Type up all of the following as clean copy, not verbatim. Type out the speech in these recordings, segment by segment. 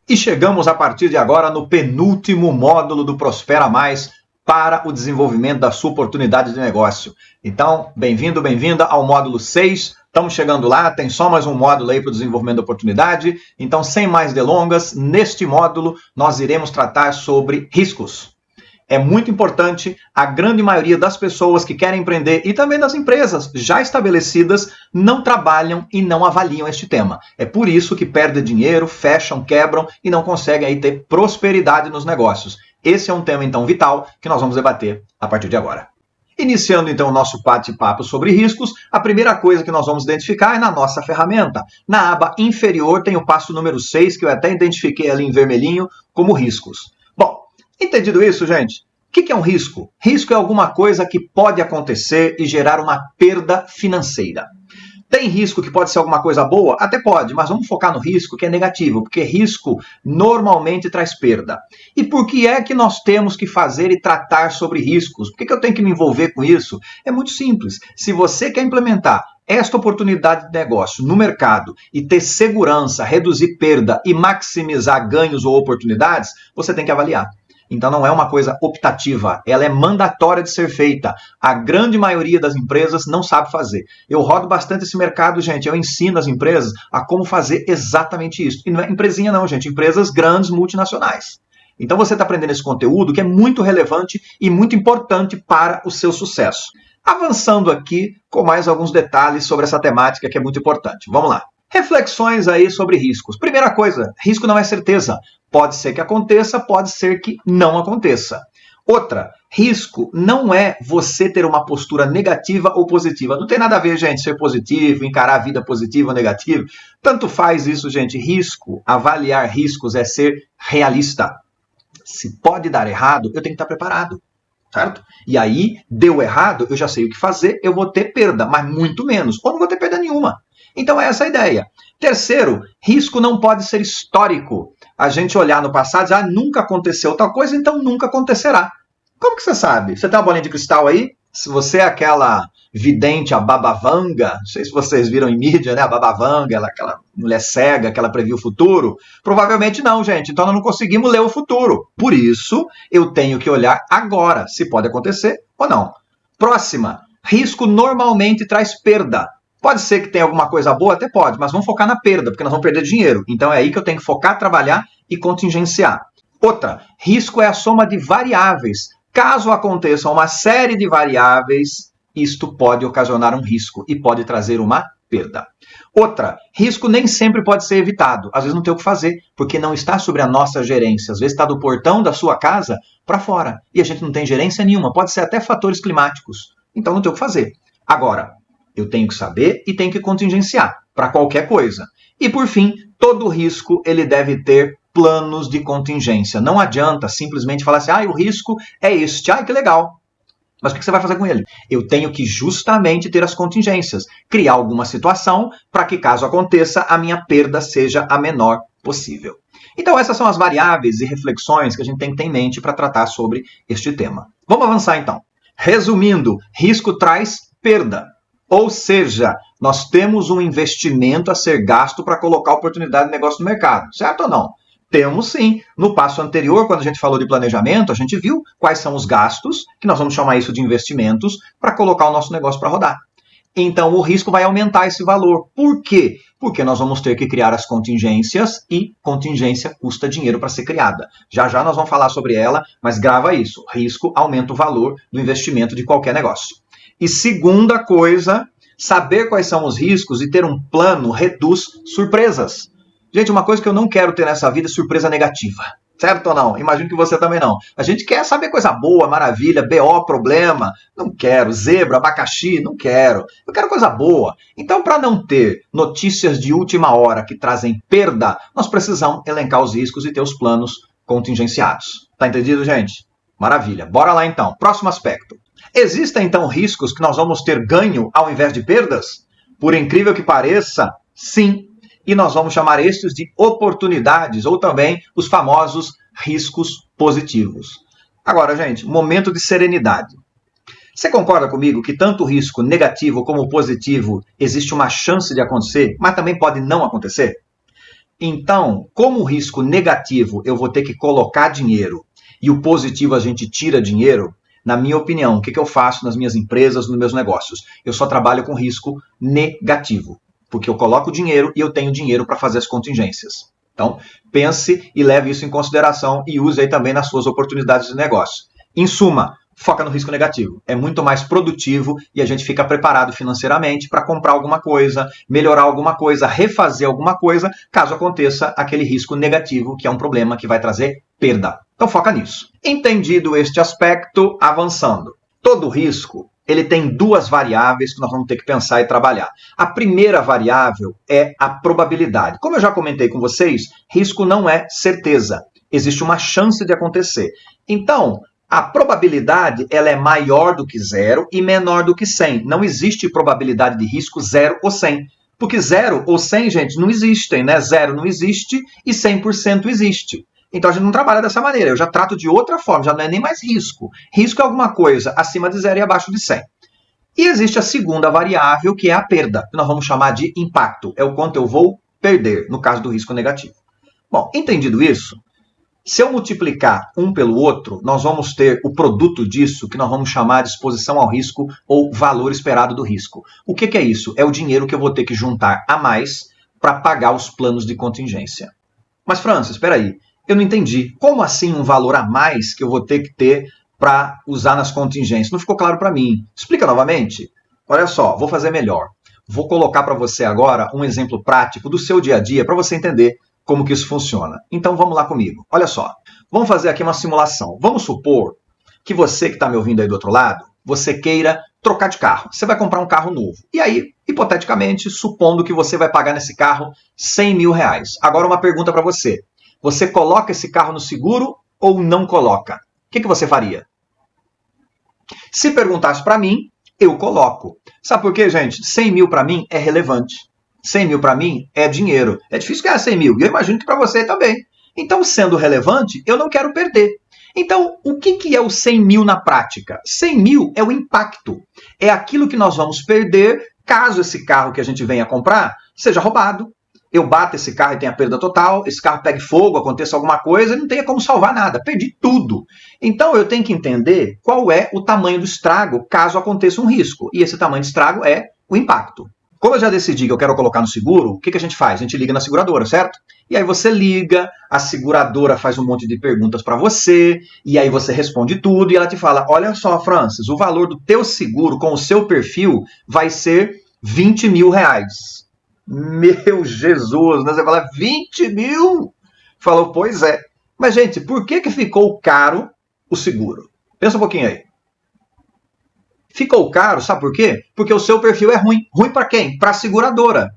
E chegamos a partir de agora no penúltimo módulo do Prospera Mais para o desenvolvimento da sua oportunidade de negócio. Então, bem-vindo, bem-vinda ao módulo 6. Estamos chegando lá, tem só mais um módulo aí para o desenvolvimento da oportunidade. Então, sem mais delongas, neste módulo nós iremos tratar sobre riscos. É muito importante, a grande maioria das pessoas que querem empreender e também das empresas já estabelecidas não trabalham e não avaliam este tema. É por isso que perdem dinheiro, fecham, quebram e não conseguem aí ter prosperidade nos negócios. Esse é um tema então vital que nós vamos debater a partir de agora. Iniciando então o nosso bate-papo sobre riscos, a primeira coisa que nós vamos identificar é na nossa ferramenta. Na aba inferior tem o passo número 6, que eu até identifiquei ali em vermelhinho como riscos. Bom, entendido isso, gente? O que é um risco? Risco é alguma coisa que pode acontecer e gerar uma perda financeira. Tem risco que pode ser alguma coisa boa? Até pode, mas vamos focar no risco que é negativo, porque risco normalmente traz perda. E por que é que nós temos que fazer e tratar sobre riscos? Por que eu tenho que me envolver com isso? É muito simples. Se você quer implementar esta oportunidade de negócio no mercado e ter segurança, reduzir perda e maximizar ganhos ou oportunidades, você tem que avaliar. Então não é uma coisa optativa, ela é mandatória de ser feita. A grande maioria das empresas não sabe fazer. Eu rodo bastante esse mercado, gente, eu ensino as empresas a como fazer exatamente isso. E não é empresinha não, gente, empresas grandes, multinacionais. Então você está aprendendo esse conteúdo que é muito relevante e muito importante para o seu sucesso. Avançando aqui com mais alguns detalhes sobre essa temática que é muito importante. Vamos lá. Reflexões aí sobre riscos. Primeira coisa, risco não é certeza. Pode ser que aconteça, pode ser que não aconteça. Outra, risco não é você ter uma postura negativa ou positiva. Não tem nada a ver, gente, ser positivo, encarar a vida positiva ou negativa. Tanto faz isso, gente. Risco, avaliar riscos é ser realista. Se pode dar errado, eu tenho que estar preparado. Certo? E aí, deu errado, eu já sei o que fazer, eu vou ter perda, mas muito menos. Ou não vou ter perda nenhuma. Então é essa a ideia. Terceiro, risco não pode ser histórico. A gente olhar no passado e dizer, nunca aconteceu tal coisa, então nunca acontecerá. Como que você sabe? Você tem uma bolinha de cristal aí? Se você é aquela vidente, a Baba Vanga, não sei se vocês viram em mídia, né? A Baba Vanga, aquela mulher cega que ela previu o futuro. Provavelmente não, gente. Então nós não conseguimos ler o futuro. Por isso, eu tenho que olhar agora, se pode acontecer ou não. Próxima, risco normalmente traz perda. Pode ser que tenha alguma coisa boa, até pode, mas vamos focar na perda, porque nós vamos perder dinheiro. Então é aí que eu tenho que focar, trabalhar e contingenciar. Outra, risco é a soma de variáveis. Caso aconteça uma série de variáveis, isto pode ocasionar um risco e pode trazer uma perda. Outra, risco nem sempre pode ser evitado. Às vezes não tem o que fazer, porque não está sobre a nossa gerência. Às vezes está do portão da sua casa para fora. E a gente não tem gerência nenhuma. Pode ser até fatores climáticos. Então não tem o que fazer. Agora, eu tenho que saber e tenho que contingenciar para qualquer coisa. E por fim, todo risco ele deve ter planos de contingência. Não adianta simplesmente falar assim, o risco é este, que legal. Mas o que você vai fazer com ele? Eu tenho que justamente ter as contingências, criar alguma situação para que caso aconteça, a minha perda seja a menor possível. Então essas são as variáveis e reflexões que a gente tem que ter em mente para tratar sobre este tema. Vamos avançar então. Resumindo, risco traz perda. Ou seja, nós temos um investimento a ser gasto para colocar a oportunidade de negócio no mercado. Certo ou não? Temos sim. No passo anterior, quando a gente falou de planejamento, a gente viu quais são os gastos, que nós vamos chamar isso de investimentos, para colocar o nosso negócio para rodar. Então, o risco vai aumentar esse valor. Por quê? Porque nós vamos ter que criar as contingências e contingência custa dinheiro para ser criada. Já já nós vamos falar sobre ela, mas grava isso. Risco aumenta o valor do investimento de qualquer negócio. E segunda coisa, saber quais são os riscos e ter um plano reduz surpresas. Gente, uma coisa que eu não quero ter nessa vida é surpresa negativa. Certo ou não? Imagino que você também não. A gente quer saber coisa boa, maravilha, BO, problema. Não quero. Zebra, abacaxi, não quero. Eu quero coisa boa. Então, para não ter notícias de última hora que trazem perda, nós precisamos elencar os riscos e ter os planos contingenciados. Tá entendido, gente? Maravilha. Bora lá então. Próximo aspecto. Existem então riscos que nós vamos ter ganho ao invés de perdas? Por incrível que pareça, sim. E nós vamos chamar estes de oportunidades ou também os famosos riscos positivos. Agora, gente, momento de serenidade. Você concorda comigo que tanto o risco negativo como o positivo existe uma chance de acontecer, mas também pode não acontecer? Então, como o risco negativo eu vou ter que colocar dinheiro e o positivo a gente tira dinheiro, na minha opinião, o que eu faço nas minhas empresas, nos meus negócios? Eu só trabalho com risco negativo, porque eu coloco dinheiro e eu tenho dinheiro para fazer as contingências. Então, pense e leve isso em consideração e use aí também nas suas oportunidades de negócio. Em suma, foca no risco negativo. É muito mais produtivo e a gente fica preparado financeiramente para comprar alguma coisa, melhorar alguma coisa, refazer alguma coisa, caso aconteça aquele risco negativo, que é um problema que vai trazer perda. Então foca nisso. Entendido este aspecto, avançando. Todo risco, ele tem duas variáveis que nós vamos ter que pensar e trabalhar. A primeira variável é a probabilidade. Como eu já comentei com vocês, risco não é certeza. Existe uma chance de acontecer. Então, a probabilidade ela é maior do que 0 e menor do que 100. Não existe probabilidade de risco 0 ou 100. Porque 0 ou 100, gente, não existem, né? 0 não existe e 100% existe. Então a gente não trabalha dessa maneira. Eu já trato de outra forma, já não é nem mais risco. Risco é alguma coisa acima de 0 e abaixo de 100. E existe a segunda variável, que é a perda, que nós vamos chamar de impacto. É o quanto eu vou perder, no caso do risco negativo. Bom, entendido isso, se eu multiplicar um pelo outro, nós vamos ter o produto disso, que nós vamos chamar de exposição ao risco ou valor esperado do risco. O que é isso? É o dinheiro que eu vou ter que juntar a mais para pagar os planos de contingência. Mas, Francis, espera aí, eu não entendi. Como assim um valor a mais que eu vou ter que ter para usar nas contingências? Não ficou claro para mim. Explica novamente. Olha só, vou fazer melhor. Vou colocar para você agora um exemplo prático do seu dia a dia para você entender como que isso funciona. Então vamos lá comigo. Olha só, vamos fazer aqui uma simulação. Vamos supor que você que está me ouvindo aí do outro lado, você queira trocar de carro. Você vai comprar um carro novo. E aí, hipoteticamente, supondo que você vai pagar nesse carro 100 mil reais. Agora uma pergunta para você. Você coloca esse carro no seguro ou não coloca? O que você faria? Se perguntasse para mim, eu coloco. Sabe por quê, gente? 100 mil para mim é relevante. 100 mil para mim é dinheiro. É difícil ganhar 100 mil. E eu imagino que para você também. Então, sendo relevante, eu não quero perder. Então, o que é o 100 mil na prática? 100 mil é o impacto. É aquilo que nós vamos perder caso esse carro que a gente venha comprar seja roubado. Eu bato esse carro e tenha perda total, esse carro pegue fogo, aconteça alguma coisa e não tenha como salvar nada. Perdi tudo. Então, eu tenho que entender qual é o tamanho do estrago caso aconteça um risco. E esse tamanho de estrago é o impacto. Como eu já decidi que eu quero colocar no seguro, o que a gente faz? A gente liga na seguradora, certo? E aí você liga, a seguradora faz um monte de perguntas para você, e aí você responde tudo, e ela te fala, olha só, Francis, o valor do teu seguro com o seu perfil vai ser 20 mil reais. Meu Jesus, né? Você fala, 20 mil? Falou, pois é. Mas, gente, por que ficou caro o seguro? Pensa um pouquinho aí. Ficou caro, sabe por quê? Porque o seu perfil é ruim. Ruim para quem? Para a seguradora.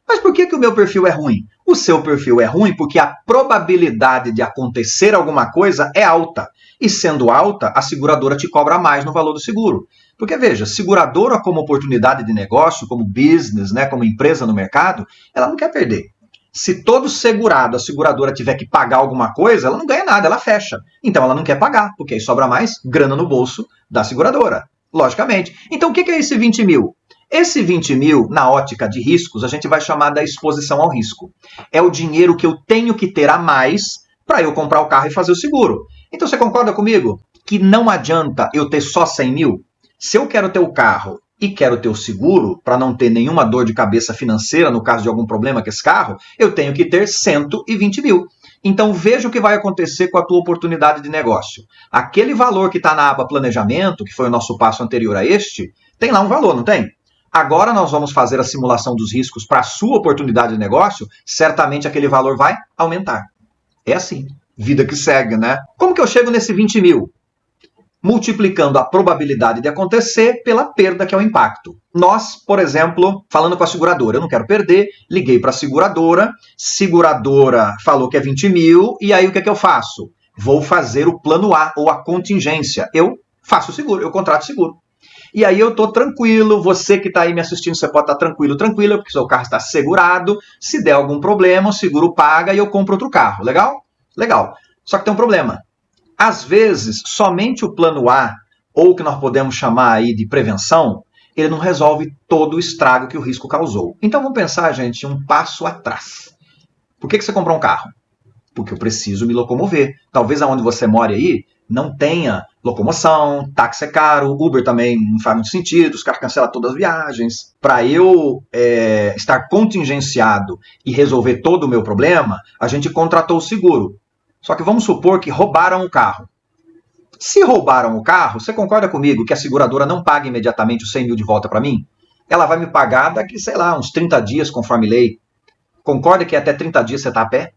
Mas por que o meu perfil é ruim? O seu perfil é ruim porque a probabilidade de acontecer alguma coisa é alta. E sendo alta, a seguradora te cobra mais no valor do seguro. Porque, veja, seguradora como oportunidade de negócio, como business, né, como empresa no mercado, ela não quer perder. Se todo segurado, a seguradora tiver que pagar alguma coisa, ela não ganha nada, ela fecha. Então ela não quer pagar, porque aí sobra mais grana no bolso da seguradora. Logicamente. Então, o que é esse 20 mil? Esse 20 mil, na ótica de riscos, a gente vai chamar da exposição ao risco. É o dinheiro que eu tenho que ter a mais para eu comprar o carro e fazer o seguro. Então, você concorda comigo que não adianta eu ter só 100 mil? Se eu quero ter o carro e quero ter o seguro, para não ter nenhuma dor de cabeça financeira no caso de algum problema com esse carro, eu tenho que ter 120 mil. Então, veja o que vai acontecer com a tua oportunidade de negócio. Aquele valor que está na aba planejamento, que foi o nosso passo anterior a este, tem lá um valor, não tem? Agora nós vamos fazer a simulação dos riscos para a sua oportunidade de negócio, certamente aquele valor vai aumentar. É assim, vida que segue, né? Como que eu chego nesse 20 mil? Multiplicando a probabilidade de acontecer pela perda, que é o impacto. Nós, por exemplo, falando com a seguradora, eu não quero perder, liguei para a seguradora falou que é 20 mil, e aí o que é que eu faço? Vou fazer o plano A, ou a contingência. Eu faço o seguro, eu contrato o seguro. E aí eu estou tranquilo, você que está aí me assistindo, você pode estar tranquilo, tranquila, porque seu carro está segurado, se der algum problema, o seguro paga e eu compro outro carro. Legal? Legal. Só que tem um problema. Às vezes, somente o plano A, ou o que nós podemos chamar aí de prevenção, ele não resolve todo o estrago que o risco causou. Então vamos pensar, gente, um passo atrás. Por que você comprou um carro? Porque eu preciso me locomover. Talvez aonde você mora aí não tenha locomoção, táxi é caro, Uber também não faz muito sentido, os caras cancelam todas as viagens. Para eu estar contingenciado e resolver todo o meu problema, a gente contratou o seguro. Só que vamos supor que roubaram o carro. Se roubaram o carro, você concorda comigo que a seguradora não paga imediatamente os 100 mil de volta para mim? Ela vai me pagar daqui, sei lá, uns 30 dias, conforme lei. Concorda que até 30 dias você está a pé?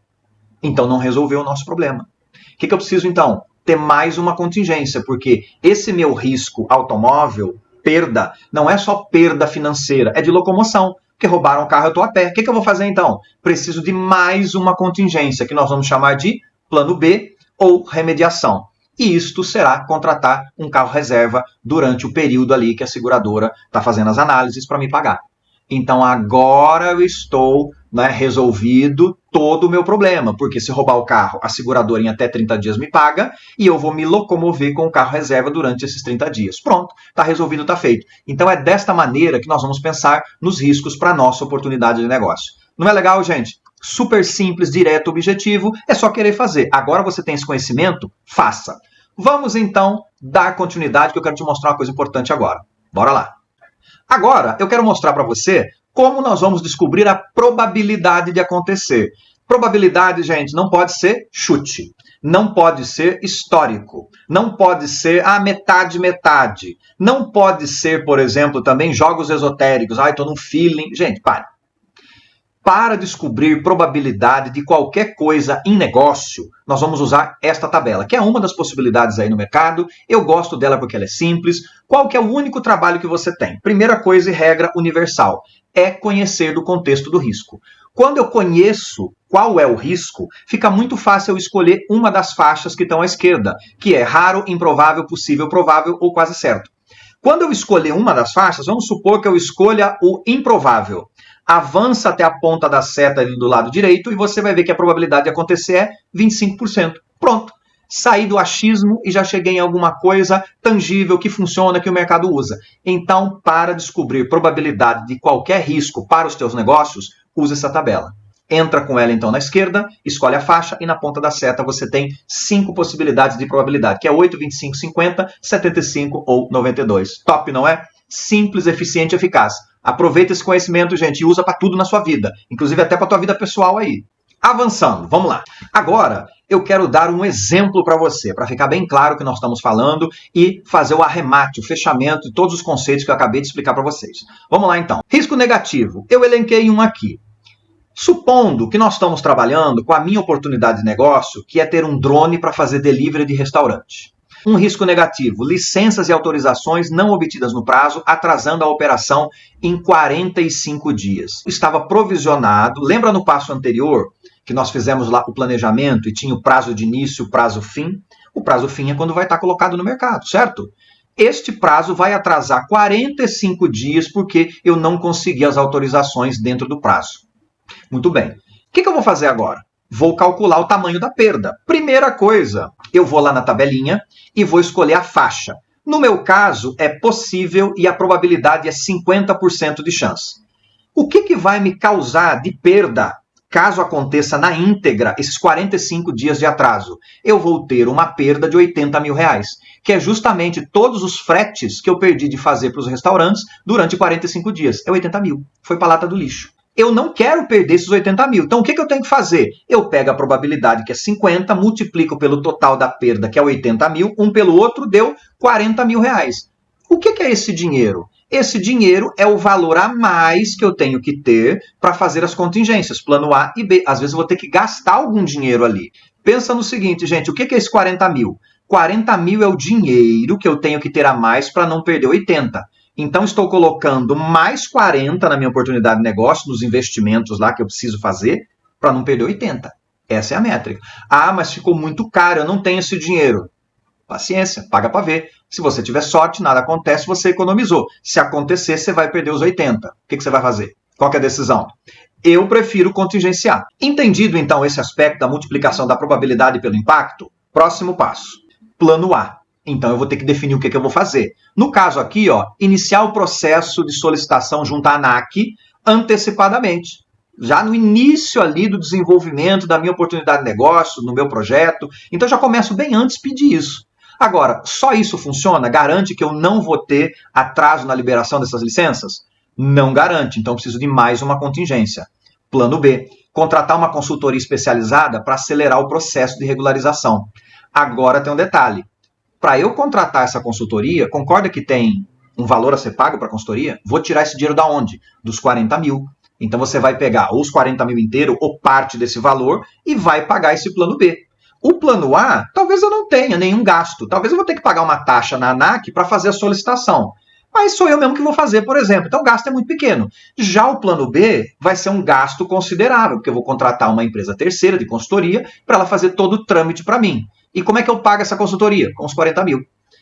Então não resolveu o nosso problema. O que eu preciso então? Ter mais uma contingência, porque esse meu risco automóvel, perda, não é só perda financeira, é de locomoção. Porque roubaram o carro, eu estou a pé. O que eu vou fazer então? Preciso de mais uma contingência, que nós vamos chamar de plano B ou remediação. E isto será contratar um carro reserva durante o período ali que a seguradora está fazendo as análises para me pagar. Então agora eu estou resolvido todo o meu problema, porque se roubar o carro, a seguradora em até 30 dias me paga e eu vou me locomover com o carro reserva durante esses 30 dias. Pronto, está resolvido, está feito. Então é desta maneira que nós vamos pensar nos riscos para a nossa oportunidade de negócio. Não é legal, gente? Super simples, direto, objetivo, é só querer fazer. Agora você tem esse conhecimento, faça. Vamos então dar continuidade, que eu quero te mostrar uma coisa importante agora. Bora lá. Agora, eu quero mostrar para você como nós vamos descobrir a probabilidade de acontecer. Probabilidade, gente, não pode ser chute, não pode ser histórico, não pode ser metade, metade. Não pode ser, por exemplo, também jogos esotéricos. Estou num feeling. Gente, pare. Para descobrir probabilidade de qualquer coisa em negócio, nós vamos usar esta tabela, que é uma das possibilidades aí no mercado. Eu gosto dela porque ela é simples. Qual que é o único trabalho que você tem? Primeira coisa e regra universal, é conhecer do contexto do risco. Quando eu conheço qual é o risco, fica muito fácil eu escolher uma das faixas que estão à esquerda, que é raro, improvável, possível, provável ou quase certo. Quando eu escolher uma das faixas, vamos supor que eu escolha o improvável. Avança até a ponta da seta ali do lado direito e você vai ver que a probabilidade de acontecer é 25%. Pronto. Saí do achismo e já cheguei em alguma coisa tangível que funciona, que o mercado usa. Então, para descobrir probabilidade de qualquer risco para os teus negócios, use essa tabela. Entra com ela então na esquerda, escolhe a faixa e na ponta da seta você tem 5 possibilidades de probabilidade, que é 8, 25, 50, 75 ou 92. Top, não é? Simples, eficiente e eficaz. Aproveita esse conhecimento, gente, e usa para tudo na sua vida, inclusive até para a tua vida pessoal aí. Avançando, vamos lá. Agora, eu quero dar um exemplo para você, para ficar bem claro o que nós estamos falando e fazer o arremate, o fechamento de todos os conceitos que eu acabei de explicar para vocês. Vamos lá, então. Risco negativo. Eu elenquei um aqui. Supondo que nós estamos trabalhando com a minha oportunidade de negócio, que é ter um drone para fazer delivery de restaurante. Um risco negativo, licenças e autorizações não obtidas no prazo, atrasando a operação em 45 dias. Estava provisionado, lembra no passo anterior que nós fizemos lá o planejamento e tinha o prazo de início e o prazo fim? O prazo fim é quando vai estar colocado no mercado, certo? Este prazo vai atrasar 45 dias porque eu não consegui as autorizações dentro do prazo. Muito bem. O que eu vou fazer agora? Vou calcular o tamanho da perda. Primeira coisa, eu vou lá na tabelinha e vou escolher a faixa. No meu caso, é possível e a probabilidade é 50% de chance. O que vai me causar de perda caso aconteça na íntegra esses 45 dias de atraso? Eu vou ter uma perda de 80 mil reais, que é justamente todos os fretes que eu perdi de fazer para os restaurantes durante 45 dias. É 80 mil. Foi para a lata do lixo. Eu não quero perder esses 80 mil. Então, o que eu tenho que fazer? Eu pego a probabilidade, que é 50, multiplico pelo total da perda, que é 80 mil, um pelo outro, deu 40 mil reais. O que é esse dinheiro? Esse dinheiro é o valor a mais que eu tenho que ter para fazer as contingências, plano A e B. Às vezes eu vou ter que gastar algum dinheiro ali. Pensa no seguinte, gente, o que é esse 40 mil? 40 mil é o dinheiro que eu tenho que ter a mais para não perder 80. Então, estou colocando mais 40 na minha oportunidade de negócio, nos investimentos lá que eu preciso fazer, para não perder 80. Essa é a métrica. Mas ficou muito caro, eu não tenho esse dinheiro. Paciência, paga para ver. Se você tiver sorte, nada acontece, você economizou. Se acontecer, você vai perder os 80. O que você vai fazer? Qual que é a decisão? Eu prefiro contingenciar. Entendido, então, esse aspecto da multiplicação da probabilidade pelo impacto? Próximo passo. Plano A. Então, eu vou ter que definir o que eu vou fazer. No caso aqui, iniciar o processo de solicitação junto à ANAC antecipadamente. já no início ali do desenvolvimento da minha oportunidade de negócio, no meu projeto. Então eu já começo bem antes de pedir isso. Agora, só isso funciona? Garante que eu não vou ter atraso na liberação dessas licenças? Não garante, então eu preciso de mais uma contingência. Plano B, contratar uma consultoria especializada para acelerar o processo de regularização. Agora tem um detalhe. Para eu contratar essa consultoria, concorda que tem um valor a ser pago para a consultoria? Vou tirar esse dinheiro da onde? Dos 40 mil. Então você vai pegar ou os 40 mil inteiro ou parte desse valor e vai pagar esse plano B. O plano A, talvez eu não tenha nenhum gasto. Talvez eu vou ter que pagar uma taxa na ANAC para fazer a solicitação. Mas sou eu mesmo que vou fazer, por exemplo. Então o gasto é muito pequeno. Já o plano B vai ser um gasto considerável, porque eu vou contratar uma empresa terceira de consultoria para ela fazer todo o trâmite para mim. E como é que eu pago essa consultoria? Com os 40 mil.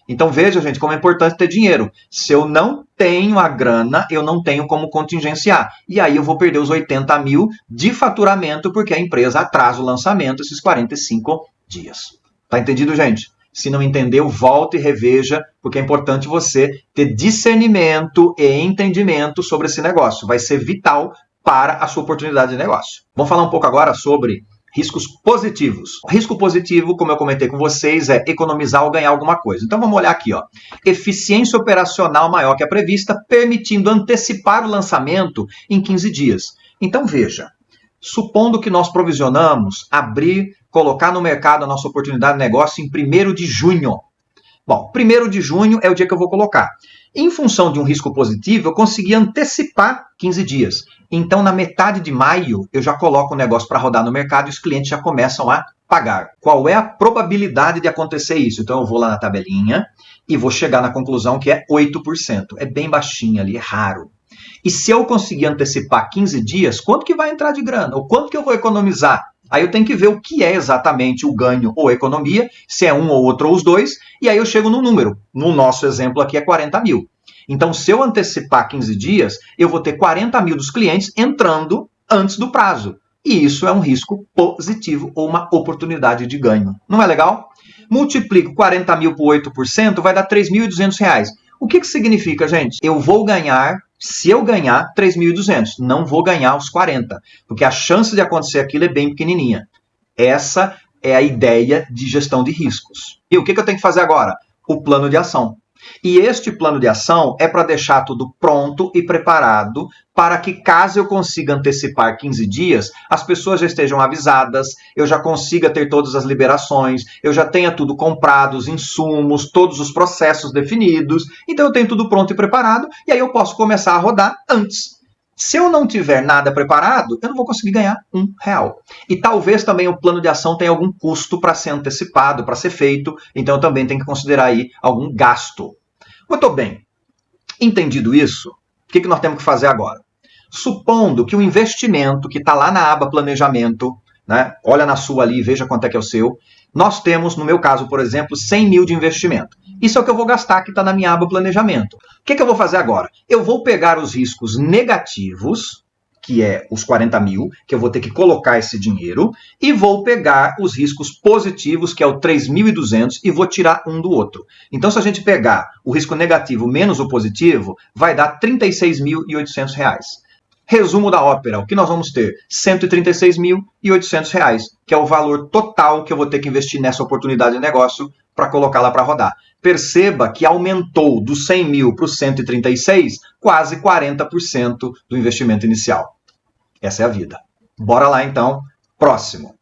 Então veja, gente, como é importante ter dinheiro. Se eu não tenho a grana, eu não tenho como contingenciar. E aí eu vou perder os 80 mil de faturamento porque a empresa atrasa o lançamento esses 45 dias. Tá entendido, gente? Se não entendeu, volte e reveja, porque é importante você ter discernimento e entendimento sobre esse negócio. Vai ser vital para a sua oportunidade de negócio. Vamos falar um pouco agora sobre riscos positivos. O risco positivo, como eu comentei com vocês, é economizar ou ganhar alguma coisa. Então vamos olhar aqui, ó. Eficiência operacional maior que a prevista, permitindo antecipar o lançamento em 15 dias. Então veja, supondo que nós provisionamos colocar no mercado a nossa oportunidade de negócio em 1º de junho. Bom, 1º de junho é o dia que eu vou colocar. Em função de um risco positivo, eu consegui antecipar 15 dias. Então, na metade de maio, eu já coloco o negócio para rodar no mercado e os clientes já começam a pagar. Qual é a probabilidade de acontecer isso? Então, eu vou lá na tabelinha e vou chegar na conclusão que é 8%. É bem baixinho ali, é raro. E se eu conseguir antecipar 15 dias, quanto que vai entrar de grana? Ou quanto que eu vou economizar? Aí eu tenho que ver o que é exatamente o ganho ou economia, se é um ou outro ou os dois, e aí eu chego no número. No nosso exemplo aqui é 40 mil. Então, se eu antecipar 15 dias, eu vou ter 40 mil dos clientes entrando antes do prazo. E isso é um risco positivo ou uma oportunidade de ganho. Não é legal? Multiplico 40 mil por 8%, vai dar R$ 3.200. O que significa, gente? Eu vou ganhar, se eu ganhar, 3.200. Não vou ganhar os 40, porque a chance de acontecer aquilo é bem pequenininha. Essa é a ideia de gestão de riscos. E o que eu tenho que fazer agora? O plano de ação. E este plano de ação é para deixar tudo pronto e preparado para que, caso eu consiga antecipar 15 dias, as pessoas já estejam avisadas, eu já consiga ter todas as liberações, eu já tenha tudo comprado, os insumos, todos os processos definidos, então eu tenho tudo pronto e preparado, e aí eu posso começar a rodar antes. Se eu não tiver nada preparado, eu não vou conseguir ganhar R$1. E talvez também o plano de ação tenha algum custo para ser antecipado, para ser feito, então eu também tenho que considerar aí algum gasto. Muito bem. Entendido isso, o que nós temos que fazer agora? Supondo que o investimento que está lá na aba planejamento, né, olha na sua ali e veja quanto é que é o seu, nós temos, no meu caso, por exemplo, 100 mil de investimento. Isso é o que eu vou gastar, que está na minha aba planejamento. O que eu vou fazer agora? Eu vou pegar os riscos negativos, que é os 40 mil, que eu vou ter que colocar esse dinheiro, e vou pegar os riscos positivos, que é o 3.200, e vou tirar um do outro. Então, se a gente pegar o risco negativo menos o positivo, vai dar R$ 36.800. Resumo da ópera, o que nós vamos ter? R$ 136.800, que é o valor total que eu vou ter que investir nessa oportunidade de negócio para colocá-la para rodar. Perceba que aumentou dos 100 mil para os 136, quase 40% do investimento inicial. Essa é a vida. Bora lá, então. Próximo.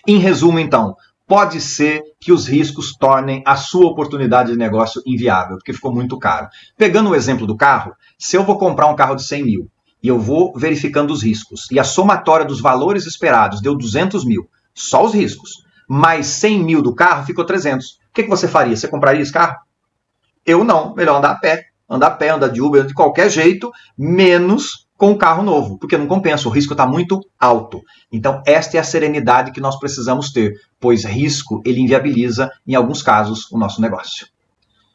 Em resumo, então, pode ser que os riscos tornem a sua oportunidade de negócio inviável, porque ficou muito caro. Pegando o exemplo do carro, se eu vou comprar um carro de 100 mil e eu vou verificando os riscos, e a somatória dos valores esperados deu 200 mil, só os riscos, mais 100 mil do carro ficou 300. O que você faria? Você compraria esse carro? Eu não. Melhor andar a pé. Andar de Uber, de qualquer jeito, menos com um carro novo, porque não compensa, o risco está muito alto. Então, esta é a serenidade que nós precisamos ter, pois risco, ele inviabiliza, em alguns casos, o nosso negócio.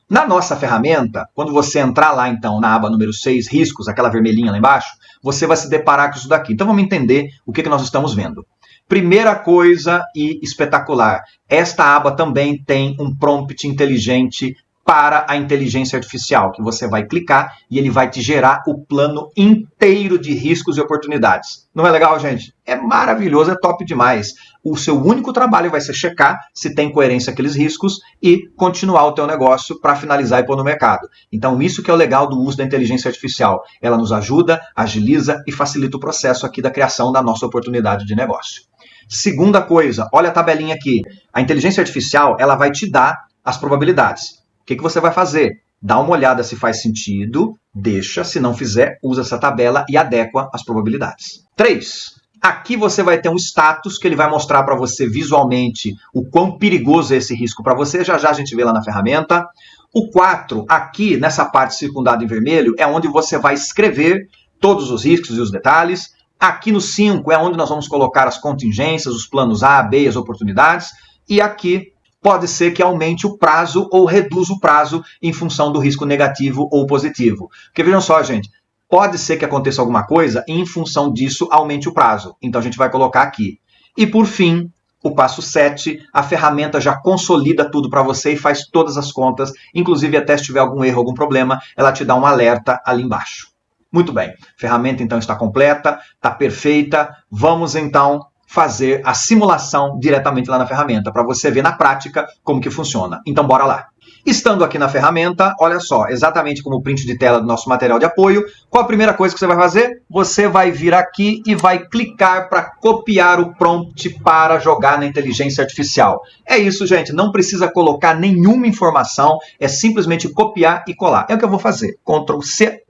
Na nossa ferramenta, quando você entrar lá, então, na aba número 6, riscos, aquela vermelhinha lá embaixo, você vai se deparar com isso daqui. Então, vamos entender o que nós estamos vendo. Primeira coisa e espetacular, esta aba também tem um prompt inteligente para a inteligência artificial, que você vai clicar e ele vai te gerar o plano inteiro de riscos e oportunidades. Não é legal, gente? É maravilhoso, é top demais. O seu único trabalho vai ser checar se tem coerência aqueles riscos e continuar o teu negócio para finalizar e pôr no mercado. Então, isso que é o legal do uso da inteligência artificial. Ela nos ajuda, agiliza e facilita o processo aqui da criação da nossa oportunidade de negócio. Segunda coisa, olha a tabelinha aqui. A inteligência artificial, ela vai te dar as probabilidades. O que você vai fazer? Dá uma olhada se faz sentido, deixa, se não fizer, usa essa tabela e adequa as probabilidades. 3. Aqui você vai ter um status que ele vai mostrar para você visualmente o quão perigoso é esse risco para você. Já já a gente vê lá na ferramenta. O 4, aqui nessa parte circundada em vermelho, é onde você vai escrever todos os riscos e os detalhes. Aqui no 5 é onde nós vamos colocar as contingências, os planos A, B e as oportunidades. E aqui pode ser que aumente o prazo ou reduza o prazo em função do risco negativo ou positivo. Porque vejam só, gente, pode ser que aconteça alguma coisa e em função disso aumente o prazo. Então a gente vai colocar aqui. E por fim, o passo 7, a ferramenta já consolida tudo para você e faz todas as contas, inclusive até se tiver algum erro, algum problema, ela te dá um alerta ali embaixo. Muito bem, a ferramenta então está completa, está perfeita. Vamos então fazer a simulação diretamente lá na ferramenta, para você ver na prática como que funciona. Então, bora lá. Estando aqui na ferramenta, olha só, exatamente como o print de tela do nosso material de apoio, qual a primeira coisa que você vai fazer? Você vai vir aqui e vai clicar para copiar o prompt para jogar na inteligência artificial. É isso, gente, não precisa colocar nenhuma informação, é simplesmente copiar e colar. É o que eu vou fazer. Ctrl C.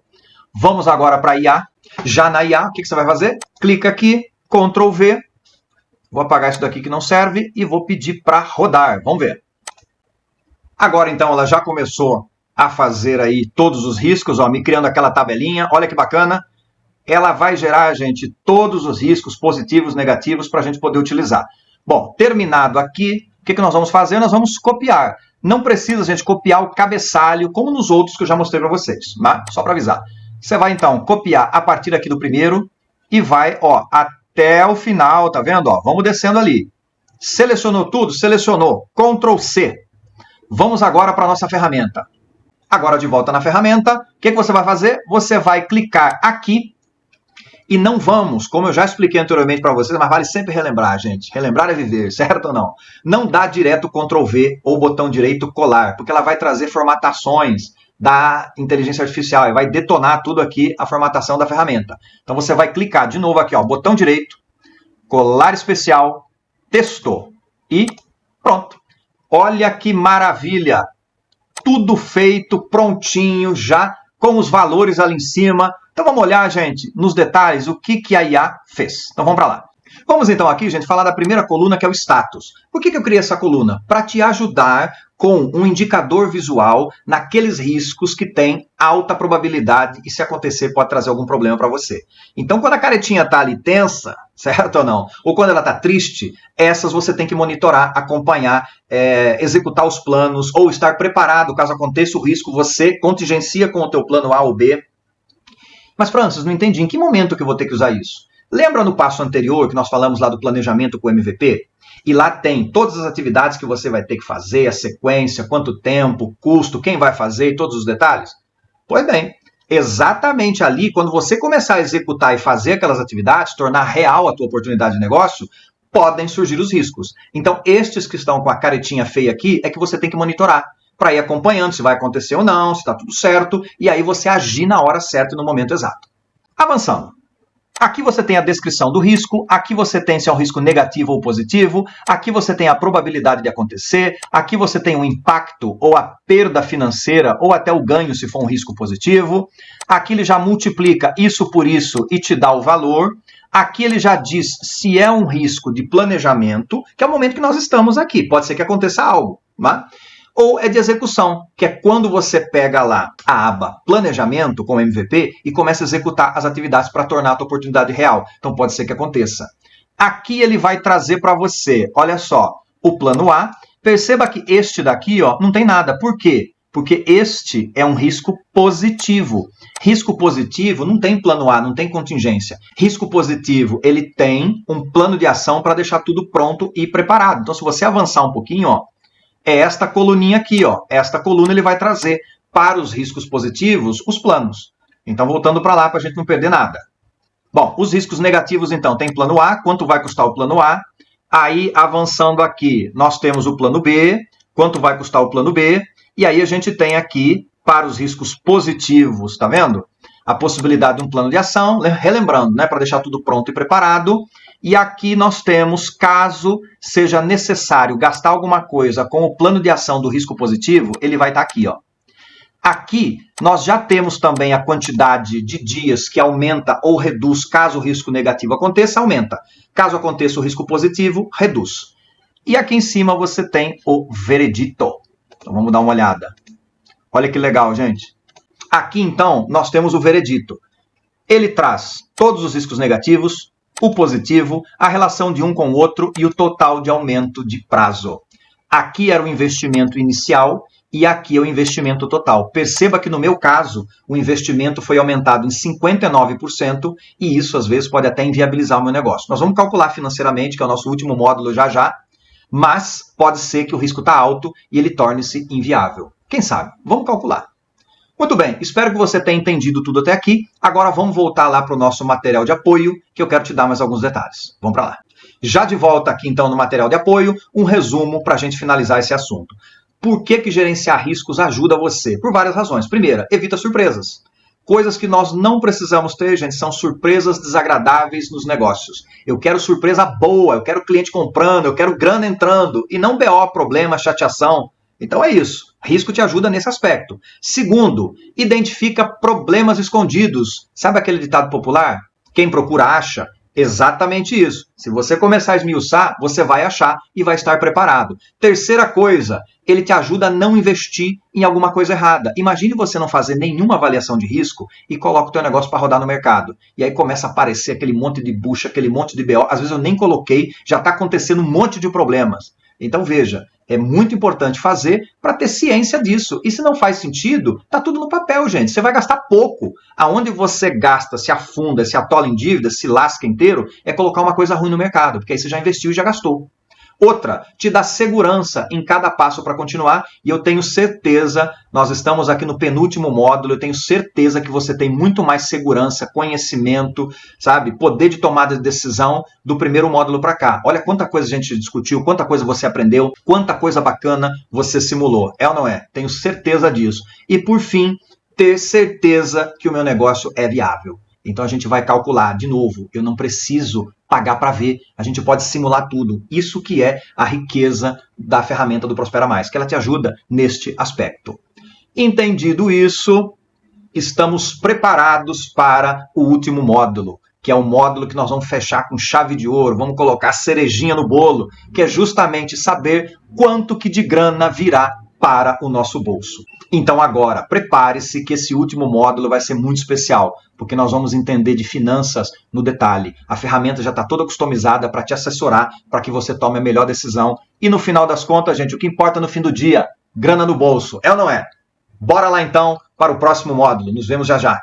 Vamos agora para IA. Já na IA, o que você vai fazer? Clica aqui, Ctrl V. Vou apagar isso daqui que não serve e vou pedir para rodar. Vamos ver. Agora, então, ela já começou a fazer aí todos os riscos, ó, me criando aquela tabelinha. Olha que bacana. Ela vai gerar, gente, todos os riscos positivos, negativos, para a gente poder utilizar. Bom, terminado aqui, o que nós vamos fazer? Nós vamos copiar. Não precisa, gente, copiar o cabeçalho, como nos outros que eu já mostrei para vocês. Mas, só para avisar. Você vai, então, copiar a partir aqui do primeiro e vai, ó, até o final, tá vendo? Ó, vamos descendo ali. Selecionou tudo? Selecionou. Ctrl C. Vamos agora para a nossa ferramenta. Agora de volta na ferramenta, o que você vai fazer? Você vai clicar aqui e não vamos, como eu já expliquei anteriormente para vocês, mas vale sempre relembrar, gente. Relembrar é viver, certo ou não? Não dá direto Ctrl V ou botão direito colar, porque ela vai trazer formatações da inteligência artificial e vai detonar tudo aqui a formatação da ferramenta. Então você vai clicar de novo aqui, ó, botão direito, colar especial, textou e pronto. Olha que maravilha! Tudo feito, prontinho, já com os valores ali em cima. Então vamos olhar, gente, nos detalhes, o que a IA fez. Então vamos para lá. Vamos então aqui, gente, falar da primeira coluna, que é o status. Por que eu criei essa coluna? Para te ajudar com um indicador visual naqueles riscos que têm alta probabilidade e se acontecer pode trazer algum problema para você. Então quando a caretinha está ali tensa, certo ou não? Ou quando ela está triste, essas você tem que monitorar, acompanhar, executar os planos ou estar preparado caso aconteça o risco, você contingencia com o teu plano A ou B. Mas Francis, não entendi, em que momento que eu vou ter que usar isso? Lembra no passo anterior que nós falamos lá do planejamento com o MVP? E lá tem todas as atividades que você vai ter que fazer, a sequência, quanto tempo, custo, quem vai fazer e todos os detalhes? Pois bem, exatamente ali, quando você começar a executar e fazer aquelas atividades, tornar real a tua oportunidade de negócio, podem surgir os riscos. Então, estes que estão com a caretinha feia aqui é que você tem que monitorar, para ir acompanhando se vai acontecer ou não, se está tudo certo, e aí você agir na hora certa e no momento exato. Avançando. Aqui você tem a descrição do risco, aqui você tem se é um risco negativo ou positivo, aqui você tem a probabilidade de acontecer, aqui você tem o impacto ou a perda financeira ou até o ganho se for um risco positivo, aqui ele já multiplica isso por isso e te dá o valor, aqui ele já diz se é um risco de planejamento, que é o momento que nós estamos aqui, pode ser que aconteça algo, né? Ou é de execução, que é quando você pega lá a aba planejamento com MVP e começa a executar as atividades para tornar a tua oportunidade real. Então pode ser que aconteça. Aqui ele vai trazer para você, olha só, o plano A. Perceba que este daqui ó, não tem nada. Por quê? Porque este é um risco positivo. Risco positivo não tem plano A, não tem contingência. Risco positivo, ele tem um plano de ação para deixar tudo pronto e preparado. Então se você avançar um pouquinho, ó, é esta coluninha aqui, ó. Esta coluna ele vai trazer para os riscos positivos os planos. Então, voltando para lá para a gente não perder nada. Bom, os riscos negativos, então, tem plano A, quanto vai custar o plano A. Aí, avançando aqui, nós temos o plano B, quanto vai custar o plano B. E aí a gente tem aqui, para os riscos positivos, tá vendo? A possibilidade de um plano de ação, relembrando, né, para deixar tudo pronto e preparado. E aqui nós temos, caso seja necessário gastar alguma coisa com o plano de ação do risco positivo, ele vai estar aqui, ó. Aqui, nós já temos também a quantidade de dias que aumenta ou reduz caso o risco negativo aconteça, aumenta. Caso aconteça o risco positivo, reduz. E aqui em cima você tem o veredito. Então, vamos dar uma olhada. Olha que legal, gente. Aqui, então, nós temos o veredito. Ele traz todos os riscos negativos, o positivo, a relação de um com o outro e o total de aumento de prazo. Aqui era o investimento inicial e aqui é o investimento total. Perceba que no meu caso, o investimento foi aumentado em 59% e isso às vezes pode até inviabilizar o meu negócio. Nós vamos calcular financeiramente, que é o nosso último módulo já, mas pode ser que o risco está alto e ele torne-se inviável. Quem sabe? Vamos calcular. Muito bem, espero que você tenha entendido tudo até aqui. Agora vamos voltar lá para o nosso material de apoio, que eu quero te dar mais alguns detalhes. Vamos para lá. Já de volta aqui então no material de apoio, um resumo para a gente finalizar esse assunto. Por que gerenciar riscos ajuda você? Por várias razões. Primeira, evita surpresas. Coisas que nós não precisamos ter, gente, são surpresas desagradáveis nos negócios. Eu quero surpresa boa, eu quero cliente comprando, eu quero grana entrando, e não BO, problema, chateação. Então é isso. Risco te ajuda nesse aspecto. Segundo, identifica problemas escondidos. Sabe aquele ditado popular? Quem procura acha? Exatamente isso. Se você começar a esmiuçar, você vai achar e vai estar preparado. Terceira coisa, ele te ajuda a não investir em alguma coisa errada. Imagine você não fazer nenhuma avaliação de risco e coloca o teu negócio para rodar no mercado. E aí começa a aparecer aquele monte de bucha, aquele monte de BO. Às vezes eu nem coloquei, já está acontecendo um monte de problemas. Então veja, é muito importante fazer para ter ciência disso. E se não faz sentido, tá tudo no papel, gente. Você vai gastar pouco. Aonde você gasta, se afunda, se atola em dívida, se lasca inteiro, é colocar uma coisa ruim no mercado, porque aí você já investiu e já gastou. Outra, te dá segurança em cada passo para continuar, e eu tenho certeza, nós estamos aqui no penúltimo módulo, eu tenho certeza que você tem muito mais segurança, conhecimento, sabe, poder de tomada de decisão do primeiro módulo para cá. Olha quanta coisa a gente discutiu, quanta coisa você aprendeu, quanta coisa bacana você simulou. É ou não é? Tenho certeza disso. E por fim, ter certeza que o meu negócio é viável. Então a gente vai calcular, de novo, eu não preciso pagar para ver, a gente pode simular tudo. Isso que é a riqueza da ferramenta do Prospera Mais, que ela te ajuda neste aspecto. Entendido isso, estamos preparados para o último módulo, que é o módulo que nós vamos fechar com chave de ouro, vamos colocar cerejinha no bolo, que é justamente saber quanto que de grana virá para o nosso bolso. Então agora, prepare-se que esse último módulo vai ser muito especial, porque nós vamos entender de finanças no detalhe. A ferramenta já está toda customizada para te assessorar, para que você tome a melhor decisão. E no final das contas, gente, o que importa no fim do dia? Grana no bolso, é ou não é? Bora lá então para o próximo módulo. Nos vemos já já.